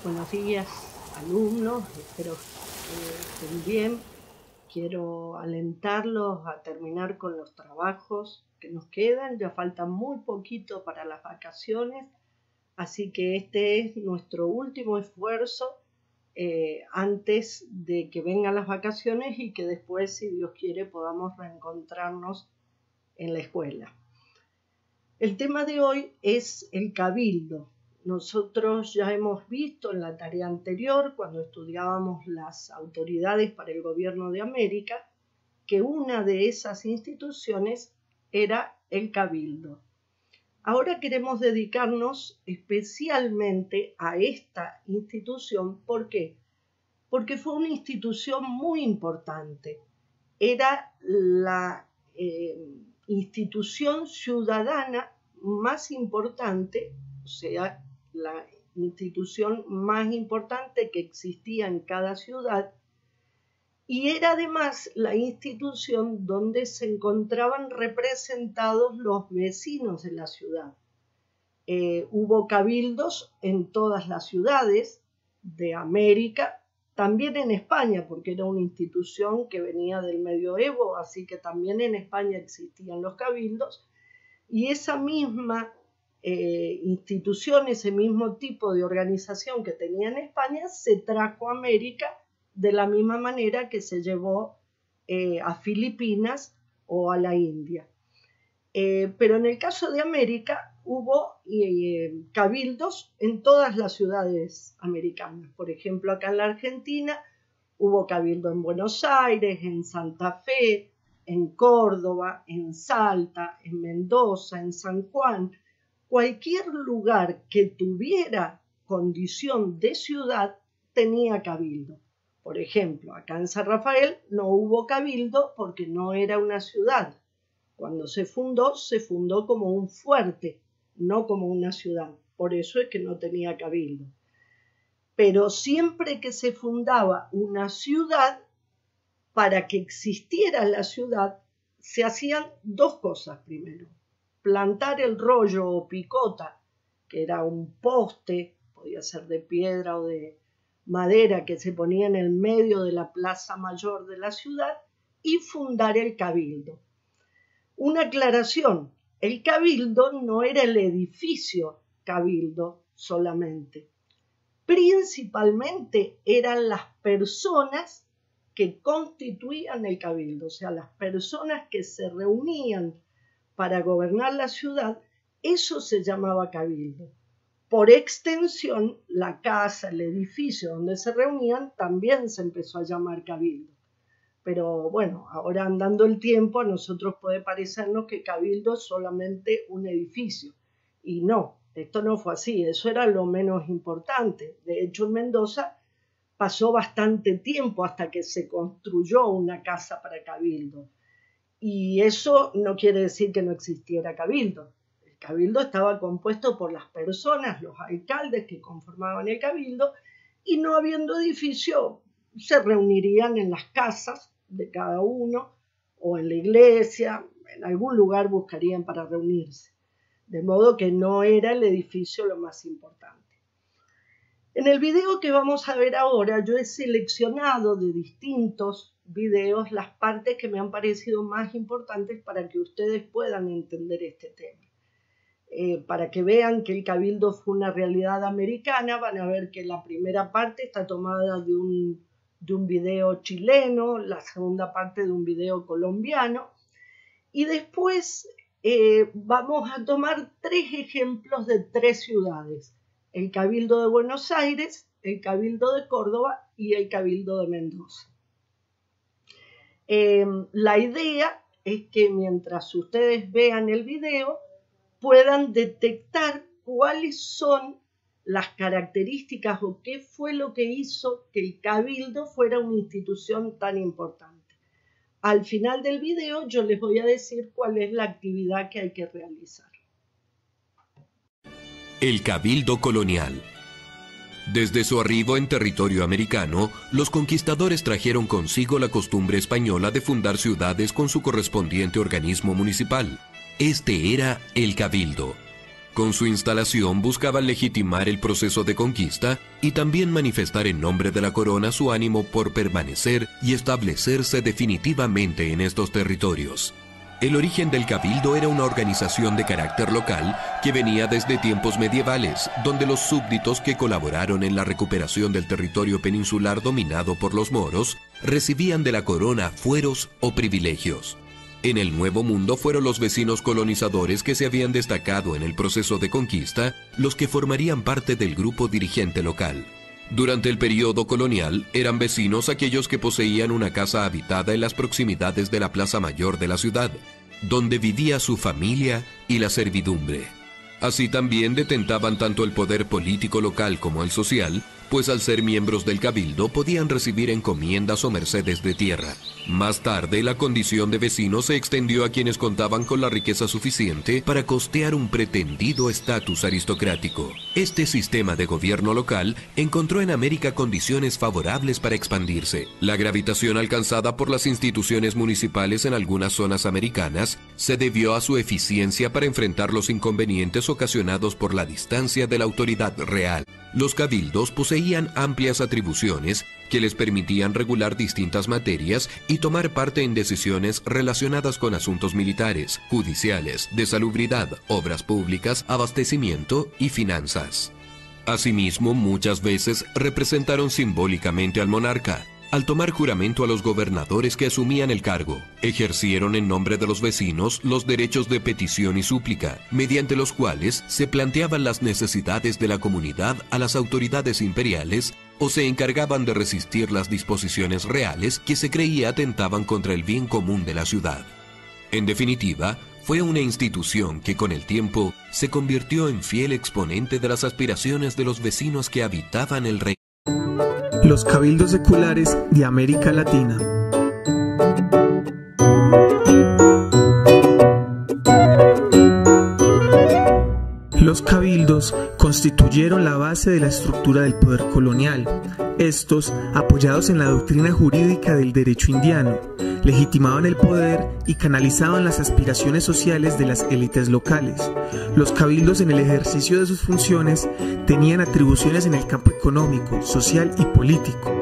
Buenos días, alumnos, espero que estén bien. Quiero alentarlos a terminar con los trabajos que nos quedan, ya falta muy poquito para las vacaciones, así que este es nuestro último esfuerzo antes de que vengan las vacaciones y que después, si Dios quiere, podamos reencontrarnos en la escuela. El tema de hoy es el cabildo. Nosotros ya hemos visto en la tarea anterior, cuando estudiábamos las autoridades para el gobierno de América, que una de esas instituciones era el cabildo. Ahora queremos dedicarnos especialmente a esta institución. ¿Por qué? Porque fue una institución muy importante. Era la institución ciudadana más importante, o sea, la institución más importante que existía en cada ciudad, y era además la institución donde se encontraban representados los vecinos de la ciudad. Hubo cabildos en todas las ciudades de América, también en España, porque era una institución que venía del medioevo, así que también en España existían los cabildos, y esa misma institución, ese mismo tipo de organización que tenía en España, se trajo a América de la misma manera que se llevó a Filipinas o a la India. Pero en el caso de América hubo cabildos en todas las ciudades americanas. Por ejemplo, acá en la Argentina hubo cabildo en Buenos Aires, en Santa Fe, en Córdoba, en Salta, en Mendoza, en San Juan. Cualquier lugar que tuviera condición de ciudad tenía cabildo. Por ejemplo, acá en San Rafael no hubo cabildo porque no era una ciudad. Cuando se fundó como un fuerte, no como una ciudad. Por eso es que no tenía cabildo. Pero siempre que se fundaba una ciudad, para que existiera la ciudad, se hacían dos cosas primero. Plantar el rollo o picota, que era un poste, podía ser de piedra o de madera, que se ponía en el medio de la plaza mayor de la ciudad, y fundar el cabildo. Una aclaración, el cabildo no era el edificio cabildo solamente. Principalmente eran las personas que constituían el cabildo, o sea, las personas que se reunían para gobernar la ciudad, eso se llamaba cabildo. Por extensión, la casa, el edificio donde se reunían también se empezó a llamar cabildo. Pero bueno, ahora andando el tiempo a nosotros puede parecernos que cabildo es solamente un edificio. Y no, esto no fue así, eso era lo menos importante. De hecho, en Mendoza pasó bastante tiempo hasta que se construyó una casa para cabildo. Y eso no quiere decir que no existiera cabildo. El cabildo estaba compuesto por las personas, los alcaldes que conformaban el cabildo, y no habiendo edificio, se reunirían en las casas de cada uno o en la iglesia, en algún lugar buscarían para reunirse. De modo que no era el edificio lo más importante. En el video que vamos a ver ahora, yo he seleccionado de distintos videos las partes que me han parecido más importantes para que ustedes puedan entender este tema. Para que vean que el cabildo fue una realidad americana, van a ver que la primera parte está tomada de un video chileno, la segunda parte de un video colombiano, y después vamos a tomar tres ejemplos de tres ciudades: el Cabildo de Buenos Aires, el Cabildo de Córdoba y el Cabildo de Mendoza. La idea es que mientras ustedes vean el video puedan detectar cuáles son las características o qué fue lo que hizo que el cabildo fuera una institución tan importante. Al final del video yo les voy a decir cuál es la actividad que hay que realizar. El cabildo colonial. Desde su arribo en territorio americano, los conquistadores trajeron consigo la costumbre española de fundar ciudades con su correspondiente organismo municipal. Este era el cabildo. Con su instalación buscaban legitimar el proceso de conquista y también manifestar en nombre de la corona su ánimo por permanecer y establecerse definitivamente en estos territorios. El origen del cabildo era una organización de carácter local que venía desde tiempos medievales, donde los súbditos que colaboraron en la recuperación del territorio peninsular dominado por los moros recibían de la corona fueros o privilegios. En el Nuevo Mundo fueron los vecinos colonizadores que se habían destacado en el proceso de conquista los que formarían parte del grupo dirigente local. Durante el periodo colonial, eran vecinos aquellos que poseían una casa habitada en las proximidades de la plaza mayor de la ciudad, donde vivía su familia y la servidumbre. Así también detentaban tanto el poder político local como el social, pues al ser miembros del cabildo podían recibir encomiendas o mercedes de tierra. Más tarde, la condición de vecinos se extendió a quienes contaban con la riqueza suficiente para costear un pretendido estatus aristocrático. Este sistema de gobierno local encontró en América condiciones favorables para expandirse. La gravitación alcanzada por las instituciones municipales en algunas zonas americanas se debió a su eficiencia para enfrentar los inconvenientes ocasionados por la distancia de la autoridad real. Los cabildos poseían amplias atribuciones que les permitían regular distintas materias y tomar parte en decisiones relacionadas con asuntos militares, judiciales, de salubridad, obras públicas, abastecimiento y finanzas. Asimismo, muchas veces representaron simbólicamente al monarca, al tomar juramento a los gobernadores que asumían el cargo. Ejercieron en nombre de los vecinos los derechos de petición y súplica, mediante los cuales se planteaban las necesidades de la comunidad a las autoridades imperiales o se encargaban de resistir las disposiciones reales que se creía atentaban contra el bien común de la ciudad. En definitiva, fue una institución que con el tiempo se convirtió en fiel exponente de las aspiraciones de los vecinos que habitaban el reino. Los cabildos seculares de América Latina. Los cabildos constituyeron la base de la estructura del poder colonial. Estos, apoyados en la doctrina jurídica del derecho indiano, legitimaban el poder y canalizaban las aspiraciones sociales de las élites locales. Los cabildos, en el ejercicio de sus funciones, tenían atribuciones en el campo económico, social y político.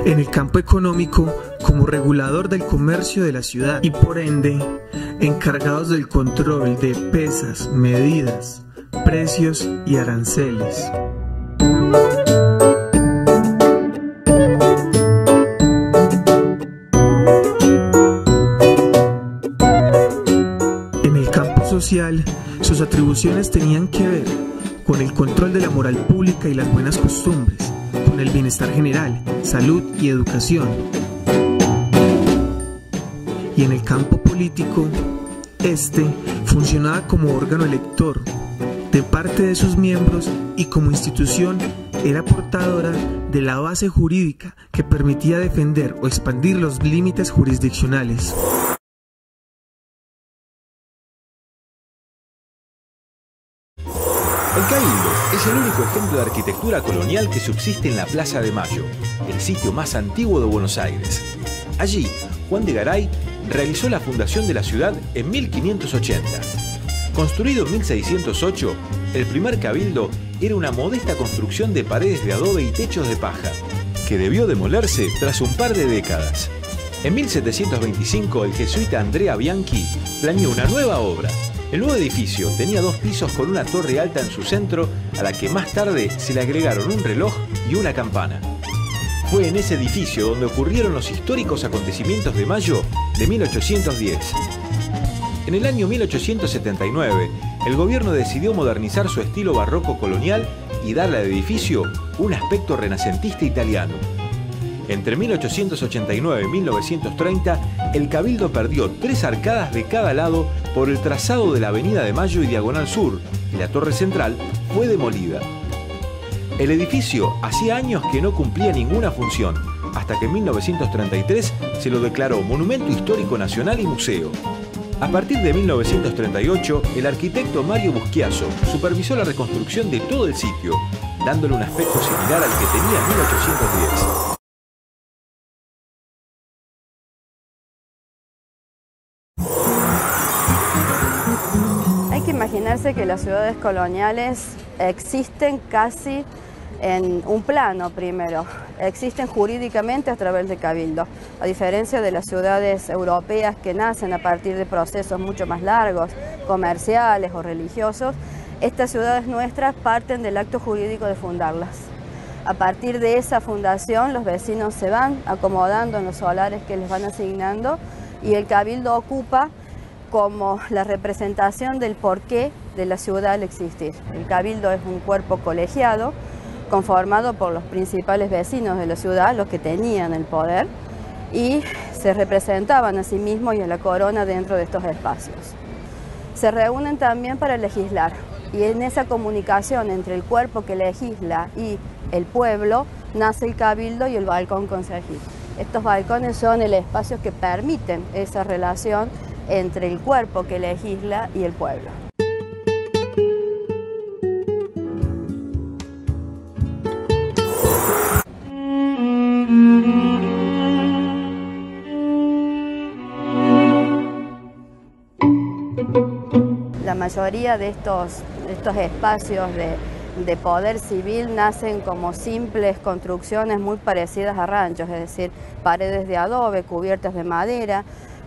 En el campo económico, como regulador del comercio de la ciudad y por ende, encargados del control de pesas, medidas, precios y aranceles. En el campo social, sus atribuciones tenían que ver con el control de la moral pública y las buenas costumbres, con el bienestar general, salud y educación. Y en el campo político, este funcionaba como órgano elector de parte de sus miembros y como institución era portadora de la base jurídica que permitía defender o expandir los límites jurisdiccionales. El Cabildo es el único ejemplo de arquitectura colonial que subsiste en la Plaza de Mayo, el sitio más antiguo de Buenos Aires. Allí, Juan de Garay realizó la fundación de la ciudad en 1580. Construido en 1608, el primer cabildo era una modesta construcción de paredes de adobe y techos de paja, que debió demolerse tras un par de décadas. En 1725, el jesuita Andrea Bianchi planeó una nueva obra. El nuevo edificio tenía 2 pisos con una torre alta en su centro, a la que más tarde se le agregaron un reloj y una campana. Fue en ese edificio donde ocurrieron los históricos acontecimientos de mayo de 1810. En el año 1879, el gobierno decidió modernizar su estilo barroco colonial y darle al edificio un aspecto renacentista italiano. Entre 1889 y 1930, el Cabildo perdió 3 arcadas de cada lado por el trazado de la Avenida de Mayo y Diagonal Sur, y la torre central fue demolida. El edificio hacía años que no cumplía ninguna función, hasta que en 1933 se lo declaró Monumento Histórico Nacional y Museo. A partir de 1938, el arquitecto Mario Buschiaso supervisó la reconstrucción de todo el sitio, dándole un aspecto similar al que tenía en 1810. Hay que imaginarse que las ciudades coloniales existen casi en un plano primero, existen jurídicamente a través de cabildo, a diferencia de las ciudades europeas que nacen a partir de procesos mucho más largos, comerciales o religiosos. Estas ciudades nuestras parten del acto jurídico de fundarlas. A partir de esa fundación los vecinos se van acomodando en los solares que les van asignando y el cabildo ocupa como la representación del porqué de la ciudad al existir. El cabildo es un cuerpo colegiado conformado por los principales vecinos de la ciudad, los que tenían el poder, y se representaban a sí mismos y a la corona dentro de estos espacios. Se reúnen también para legislar, y en esa comunicación entre el cuerpo que legisla y el pueblo nace el cabildo y el balcón concejil. Estos balcones son el espacio que permiten esa relación entre el cuerpo que legisla y el pueblo. La mayoría de estos espacios de poder civil nacen como simples construcciones muy parecidas a ranchos, es decir, paredes de adobe, cubiertas de madera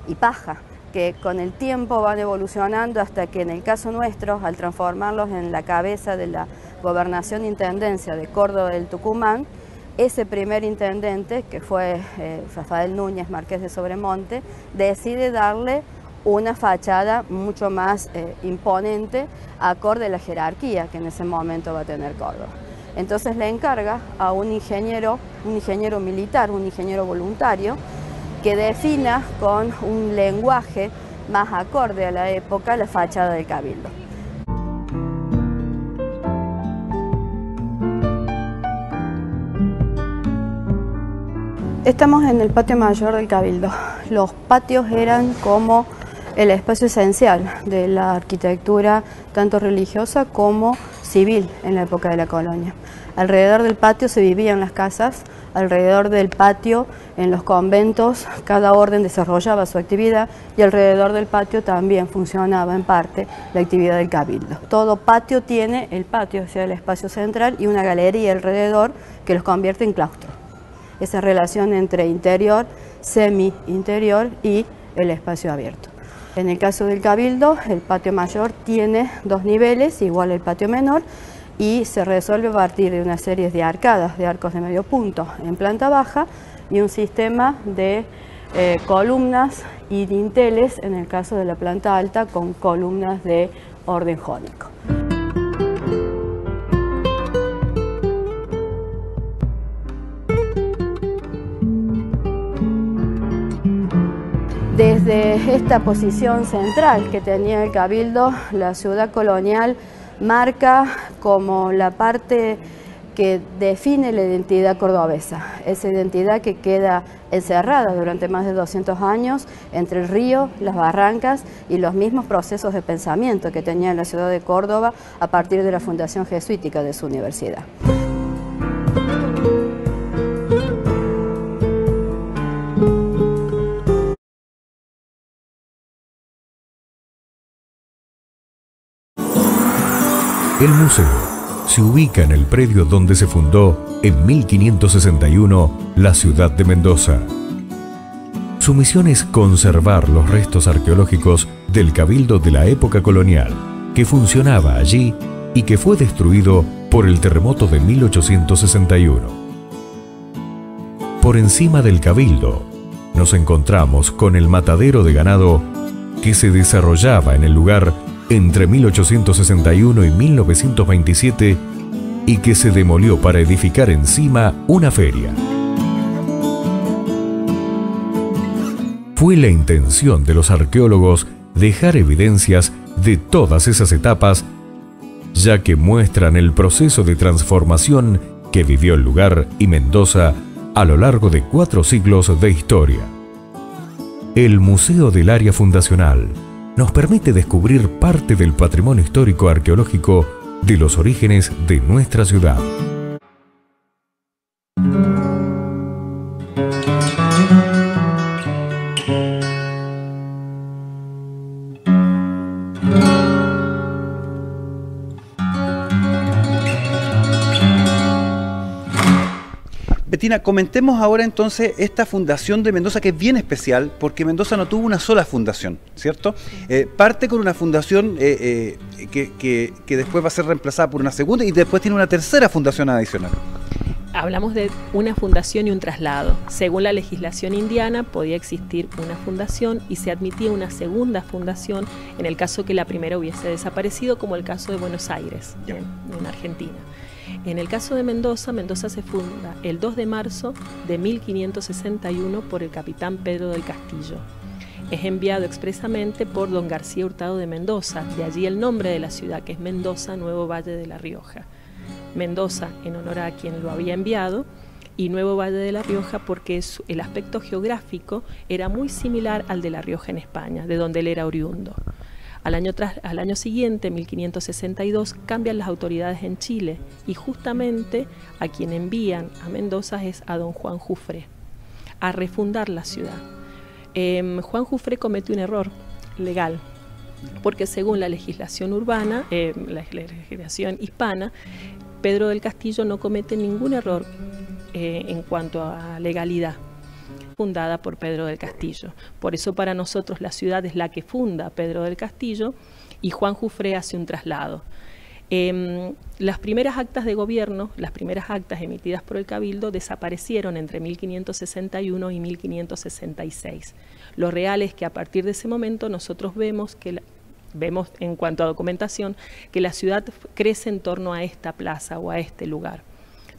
y paja, que con el tiempo van evolucionando hasta que en el caso nuestro, al transformarlos en la cabeza de la gobernación intendencia de Córdoba del Tucumán, ese primer intendente, que fue Rafael Núñez, marqués de Sobremonte, decide darle una fachada mucho más imponente, acorde a la jerarquía que en ese momento va a tener Córdoba. Entonces le encarga a un ingeniero militar, un ingeniero voluntario, que defina con un lenguaje más acorde a la época la fachada del cabildo. Estamos en el patio mayor del cabildo. Los patios eran como el espacio esencial de la arquitectura tanto religiosa como civil en la época de la colonia. Alrededor del patio se vivían las casas, alrededor del patio en los conventos cada orden desarrollaba su actividad y alrededor del patio también funcionaba en parte la actividad del cabildo. Todo patio tiene el patio, o sea, el espacio central, y una galería alrededor que los convierte en claustro. Esa relación entre interior, semi-interior y el espacio abierto. En el caso del cabildo, el patio mayor tiene 2 niveles, igual el patio menor, y se resuelve a partir de una serie de arcadas, de arcos de medio punto en planta baja y un sistema de columnas y dinteles en el caso de la planta alta con columnas de orden jónico. Desde esta posición central que tenía el cabildo, la ciudad colonial marca como la parte que define la identidad cordobesa, esa identidad que queda encerrada durante más de 200 años entre el río, las barrancas y los mismos procesos de pensamiento que tenía la ciudad de Córdoba a partir de la fundación jesuítica de su universidad. El museo se ubica en el predio donde se fundó en 1561 la ciudad de Mendoza. Su misión es conservar los restos arqueológicos del cabildo de la época colonial, que funcionaba allí y que fue destruido por el terremoto de 1861. Por encima del cabildo nos encontramos con el matadero de ganado que se desarrollaba en el lugar entre 1861 y 1927 y que se demolió para edificar encima una feria. Fue la intención de los arqueólogos dejar evidencias de todas esas etapas, ya que muestran el proceso de transformación que vivió el lugar y Mendoza a lo largo de 4 siglos de historia. El Museo del Área Fundacional nos permite descubrir parte del patrimonio histórico arqueológico de los orígenes de nuestra ciudad. Valentina, comentemos ahora entonces esta fundación de Mendoza, que es bien especial, porque Mendoza no tuvo una sola fundación, ¿cierto? Parte con una fundación que después va a ser reemplazada por una segunda y después tiene una tercera fundación adicional. Hablamos de una fundación y un traslado. Según la legislación indiana, podía existir una fundación y se admitía una segunda fundación en el caso que la primera hubiese desaparecido, como el caso de Buenos Aires, en Argentina. En el caso de Mendoza, Mendoza se funda el 2 de marzo de 1561 por el capitán Pedro del Castillo. Es enviado expresamente por don García Hurtado de Mendoza, de allí el nombre de la ciudad, que es Mendoza, Nuevo Valle de La Rioja. Mendoza en honor a quien lo había enviado, y Nuevo Valle de La Rioja porque el aspecto geográfico era muy similar al de La Rioja en España, de donde él era oriundo. Al año siguiente, 1562, cambian las autoridades en Chile y justamente a quien envían a Mendoza es a don Juan Jufré a refundar la ciudad. Juan Jufré comete un error legal porque según la legislación urbana, la legislación hispana, Pedro del Castillo no comete ningún error en cuanto a legalidad, fundada por Pedro del Castillo. Por eso para nosotros la ciudad es la que funda Pedro del Castillo y Juan Jufré hace un traslado. Las primeras actas de gobierno, las primeras actas emitidas por el Cabildo desaparecieron entre 1561 y 1566. Lo real es que a partir de ese momento nosotros vemos en cuanto a documentación que la ciudad crece en torno a esta plaza o a este lugar.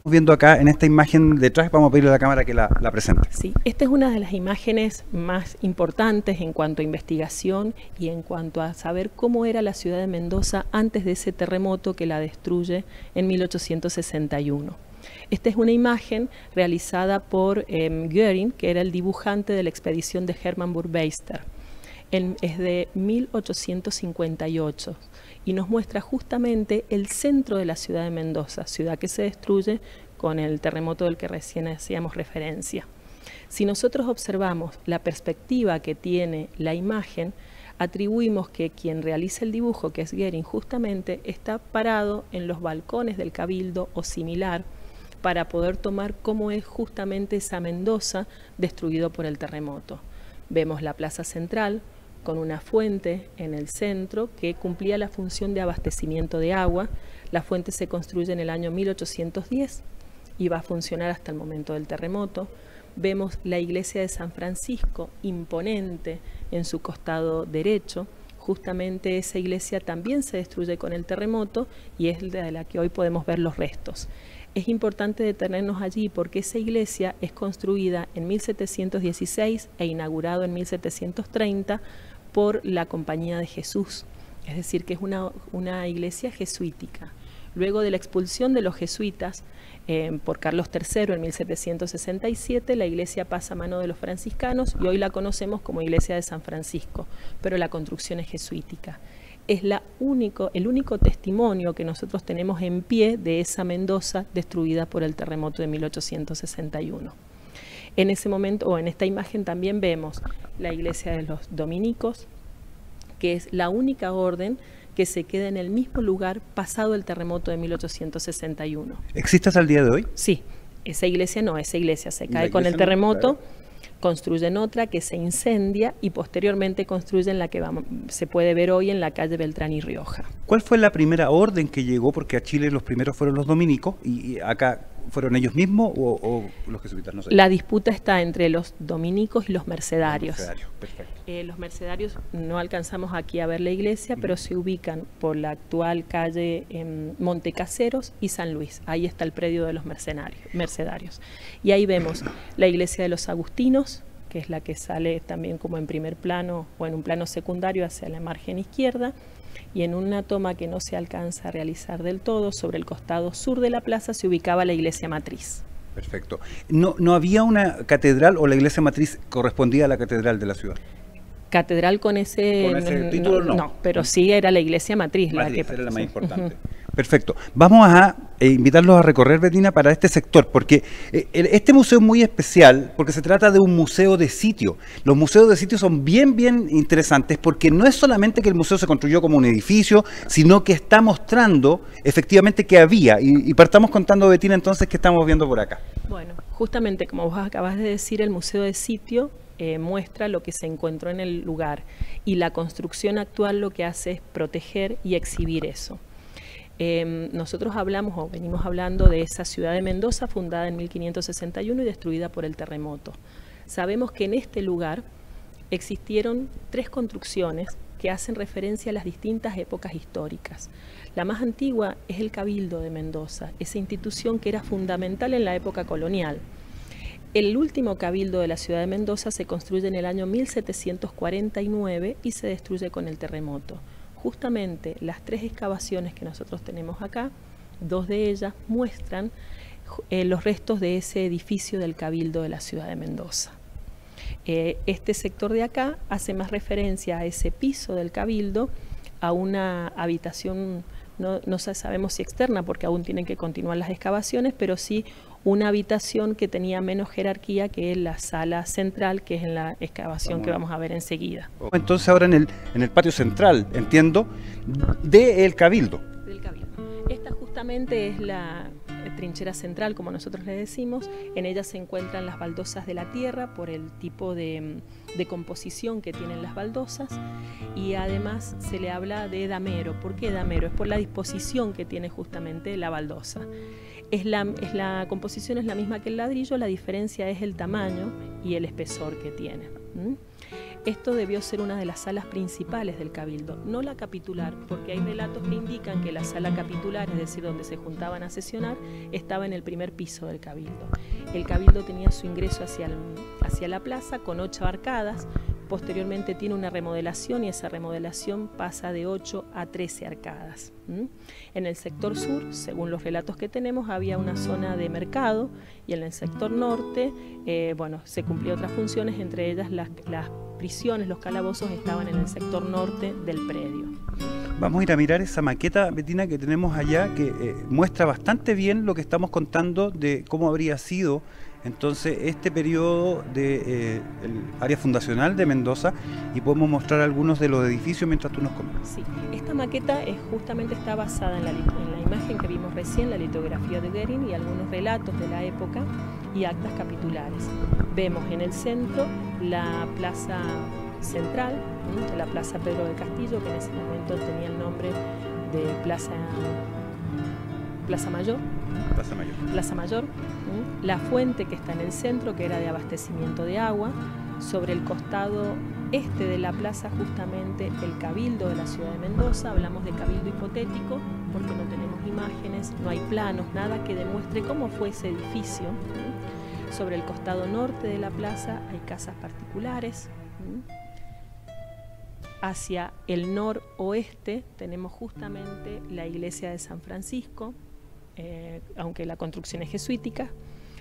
Viendo acá en esta imagen detrás, vamos a pedirle a la cámara que la presente. Sí, esta es una de las imágenes más importantes en cuanto a investigación y en cuanto a saber cómo era la ciudad de Mendoza antes de ese terremoto que la destruye en 1861. Esta es una imagen realizada por Göring, que era el dibujante de la expedición de Hermann Burmeister. Es de 1858 y nos muestra justamente el centro de la ciudad de Mendoza, ciudad que se destruye con el terremoto del que recién hacíamos referencia. Si nosotros observamos la perspectiva que tiene la imagen, atribuimos que quien realiza el dibujo, que es Göring, justamente está parado en los balcones del Cabildo o similar para poder tomar cómo es justamente esa Mendoza destruido por el terremoto. Vemos la plaza central, con una fuente en el centro que cumplía la función de abastecimiento de agua. La fuente se construye en el año 1810 y va a funcionar hasta el momento del terremoto. Vemos la iglesia de San Francisco, imponente en su costado derecho. Justamente esa iglesia también se destruye con el terremoto y es de la que hoy podemos ver los restos. Es importante detenernos allí porque esa iglesia es construida en 1716 e inaugurado en 1730 por la Compañía de Jesús, es decir, que es una iglesia jesuítica. Luego de la expulsión de los jesuitas por Carlos III en 1767, la iglesia pasa a mano de los franciscanos y hoy la conocemos como Iglesia de San Francisco, pero la construcción es jesuítica. Es el único testimonio que nosotros tenemos en pie de esa Mendoza destruida por el terremoto de 1861. En ese momento, o en esta imagen también vemos la iglesia de los dominicos, que es la única orden que se queda en el mismo lugar pasado el terremoto de 1861. ¿Existe hasta el día de hoy? Sí, esa iglesia se cae con el terremoto, construyen otra que se incendia y posteriormente construyen la que se puede ver hoy en la calle Beltrán y Rioja. ¿Cuál fue la primera orden que llegó? Porque a Chile los primeros fueron los dominicos y acá ¿fueron ellos mismos o los jesuitas? No sé. La disputa está entre los dominicos y los mercedarios. Perfecto. Los mercedarios no alcanzamos aquí a ver la iglesia, pero se ubican por la actual calle Montecaseros y San Luis. Ahí está el predio de los mercedarios. Y ahí vemos la iglesia de los agustinos, que es la que sale también como en primer plano o en un plano secundario hacia la margen izquierda. Y en una toma que no se alcanza a realizar del todo, sobre el costado sur de la plaza se ubicaba la iglesia matriz. Perfecto. ¿No había una catedral o la iglesia matriz correspondía a la catedral de la ciudad? Catedral con ese título no. No, pero sí era la iglesia matriz. Era la más importante. Perfecto. Vamos a invitarlos a recorrer, Bettina, para este sector, porque este museo es muy especial porque se trata de un museo de sitio. Los museos de sitio son bien interesantes porque no es solamente que el museo se construyó como un edificio, sino que está mostrando efectivamente que había. Y partamos contando, Bettina, entonces, ¿qué estamos viendo por acá? Bueno, justamente como vos acabas de decir, el museo de sitio muestra lo que se encontró en el lugar y la construcción actual lo que hace es proteger y exhibir eso. Nosotros hablamos o venimos hablando de esa ciudad de Mendoza fundada en 1561 y destruida por el terremoto. Sabemos que en este lugar existieron 3 construcciones que hacen referencia a las distintas épocas históricas. La más antigua es el Cabildo de Mendoza, esa institución que era fundamental en la época colonial. El último cabildo de la ciudad de Mendoza se construye en el año 1749 y se destruye con el terremoto. Justamente las 3 excavaciones que nosotros tenemos acá, 2 de ellas muestran los restos de ese edificio del cabildo de la ciudad de Mendoza. Este sector de acá hace más referencia a ese piso del cabildo, a una habitación, no sabemos si externa porque aún tienen que continuar las excavaciones, pero sí una habitación que tenía menos jerarquía que la sala central, que es en la excavación que vamos a ver enseguida. Entonces ahora en el patio central, entiendo, del Cabildo. Del Cabildo. Esta justamente es la trinchera central, como nosotros le decimos. En ella se encuentran las baldosas de la tierra por el tipo de composición que tienen las baldosas, y además se le habla de damero. ¿Por qué damero? Es por la disposición que tiene justamente la baldosa. La composición es la misma que el ladrillo, la diferencia es el tamaño y el espesor que tiene. Esto debió ser una de las salas principales del cabildo, no la capitular, porque hay relatos que indican que la sala capitular, es decir, donde se juntaban a sesionar, estaba en el primer piso del cabildo. El cabildo tenía su ingreso hacia la plaza con 8 arcadas. Posteriormente tiene una remodelación y esa remodelación pasa de 8 a 13 arcadas. En el sector sur, según los relatos que tenemos, había una zona de mercado, y en el sector norte, se cumplían otras funciones, entre ellas las prisiones, los calabozos estaban en el sector norte del predio. Vamos a ir a mirar esa maqueta, Bettina, que tenemos allá, que muestra bastante bien lo que estamos contando de cómo habría sido entonces este periodo del área fundacional de Mendoza, y podemos mostrar algunos de los edificios mientras tú nos comentas. Sí, esta maqueta justamente está basada en la imagen que vimos recién, la litografía de Guerin y algunos relatos de la época y actas capitulares. Vemos en el centro la plaza central, la plaza Pedro del Castillo, que en ese momento tenía el nombre de Plaza Mayor. Plaza Mayor. La fuente que está en el centro, que era de abastecimiento de agua. Sobre el costado este de la plaza, justamente el cabildo de la ciudad de Mendoza. Hablamos de cabildo hipotético porque no tenemos imágenes, no hay planos, nada que demuestre cómo fue ese edificio. Sobre el costado norte de la plaza hay casas particulares. Hacia el noroeste tenemos justamente la iglesia de San Francisco, aunque la construcción es jesuítica.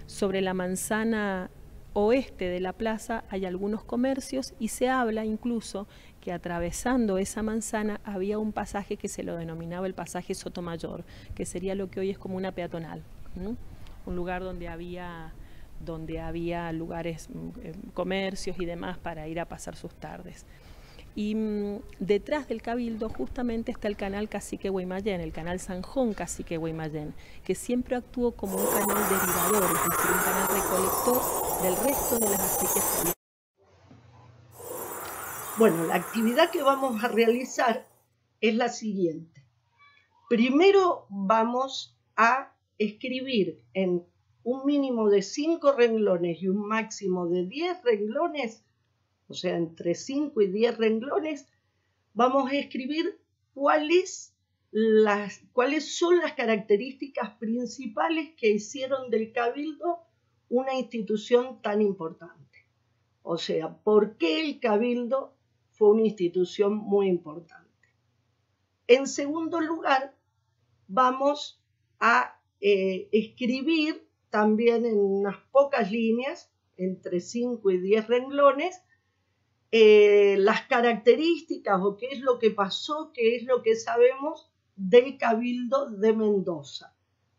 Sobre la manzana oeste de la plaza hay algunos comercios, y se habla incluso que atravesando esa manzana había un pasaje que se lo denominaba el pasaje Sotomayor, que sería lo que hoy es como una peatonal, un lugar donde había lugares, comercios y demás para ir a pasar sus tardes. Y detrás del cabildo justamente está el canal Cacique Guaymallén, el canal Sanjón Cacique Guaymallén, que siempre actuó como un canal derivador, es decir, un canal recolector del resto de las acequias. Bueno, la actividad que vamos a realizar es la siguiente. Primero vamos a escribir en un mínimo de 5 renglones y un máximo de 10 renglones, o sea, entre 5 y 10 renglones, vamos a escribir cuáles son las características principales que hicieron del Cabildo una institución tan importante. O sea, ¿por qué el Cabildo fue una institución muy importante? En segundo lugar, vamos a escribir también en unas pocas líneas, entre 5 y 10 renglones, las características o qué es lo que pasó, qué es lo que sabemos del Cabildo de Mendoza,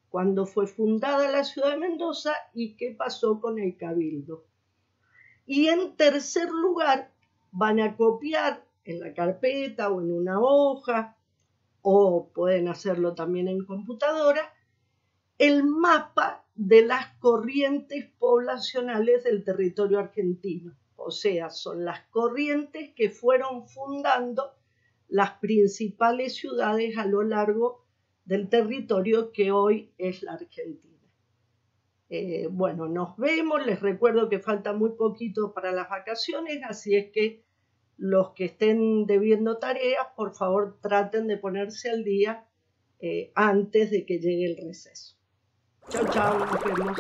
cuando fue fundada la ciudad de Mendoza y qué pasó con el Cabildo. Y en tercer lugar, van a copiar en la carpeta o en una hoja, o pueden hacerlo también en computadora, el mapa de las corrientes poblacionales del territorio argentino. O sea, son las corrientes que fueron fundando las principales ciudades a lo largo del territorio que hoy es la Argentina. Bueno, nos vemos. Les recuerdo que falta muy poquito para las vacaciones, así es que los que estén debiendo tareas, por favor, traten de ponerse al día antes de que llegue el receso. Chao, chao, nos vemos.